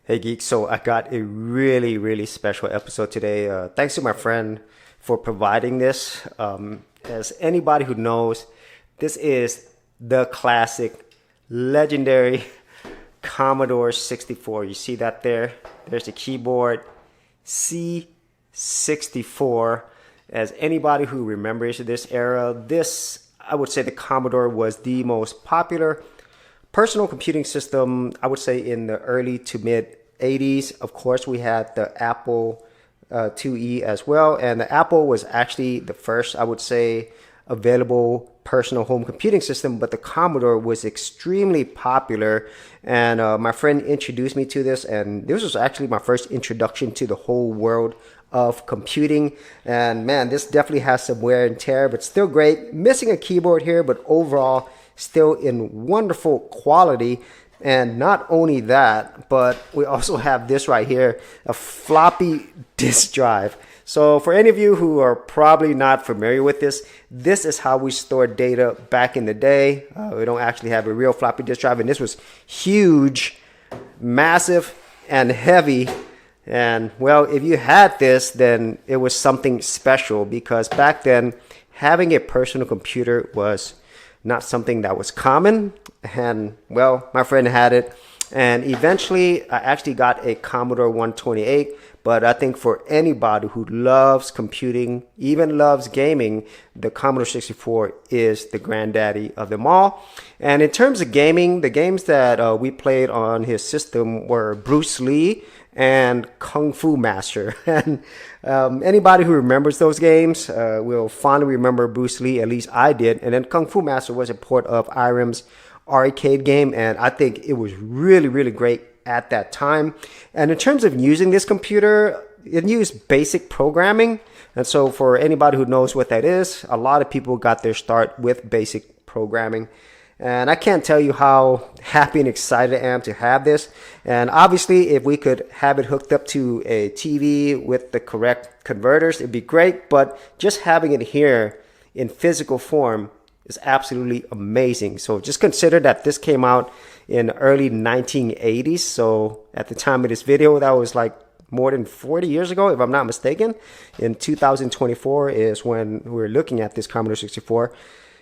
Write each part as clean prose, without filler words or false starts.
Hey Geek, so I got a really special episode today. Thanks to my friend for providing this. As anybody who knows, this is the classic, legendary Commodore 64. You see that there? There's the keyboard, C64. As anybody who remembers this era, this, I would say the Commodore was the most popular personal computing system, I would say, in the early to mid 80s. Of course, we had the Apple IIe as well. And the Apple was actually the first, I would say, available personal home computing system. But the Commodore was extremely popular. And my friend introduced me to this. And this was actually my first introduction to the whole world of computing. And man, this definitely has some wear and tear, but still great. Missing a keyboard here, but overall still in wonderful quality. And not only that, but we also have this right here, a floppy disk drive. So for any of you who are probably not familiar with this is how we stored data back in the day. We don't actually have a real floppy disk drive, and this was huge, massive, and heavy. And well, if you had this, then it was something special, because back then having a personal computer was not something that was common. And well, my friend had it, and eventually I actually got a Commodore 128. But I think for anybody who loves computing, even loves gaming, the Commodore 64 is the granddaddy of them all. And in terms of gaming, the games that we played on his system were Bruce Lee and Kung Fu Master. And anybody who remembers those games will fondly remember Bruce Lee, at least I did. And then Kung Fu Master was a port of IRM's arcade game, and I think it was really great at that time. And in terms of using this computer, it used basic programming. And so for anybody who knows what that is, a lot of people got their start with basic programming. And I can't tell you how happy and excited I am to have this. And obviously, if we could have it hooked up to a TV with the correct converters, it'd be great. But just having it here in physical form is absolutely amazing. So just consider that this came out in early 1980s. So at the time of this video, that was like more than 40 years ago, if I'm not mistaken. In 2024 is when we're looking at this Commodore 64.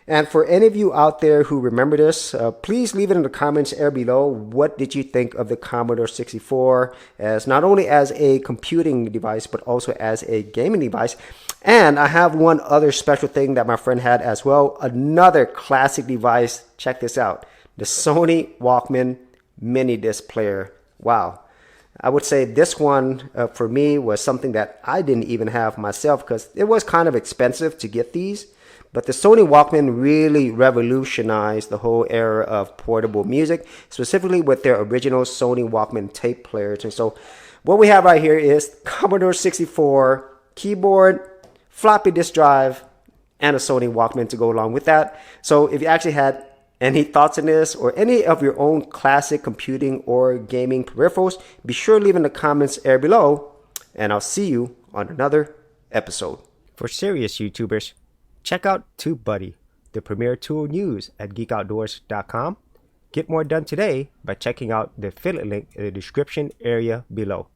And for any of you out there who remember this, please leave it in the comments area below. What did you think of the Commodore 64 as not only as a computing device, but also as a gaming device? And I have one other special thing that my friend had as well. Another classic device. Check this out. The Sony Walkman mini disc player. Wow. I would say this one for me was something that I didn't even have myself, because it was kind of expensive to get these. But the Sony Walkman really revolutionized the whole era of portable music, specifically with their original Sony Walkman tape players. And so what we have right here is Commodore 64, keyboard, floppy disk drive, and a Sony Walkman to go along with that. So if you actually had any thoughts on this, or any of your own classic computing or gaming peripherals, be sure to leave in the comments area below, and I'll see you on another episode. For serious YouTubers, check out TubeBuddy, the premier tool news at geekoutdoors.com. Get more done today by checking out the affiliate link in the description area below.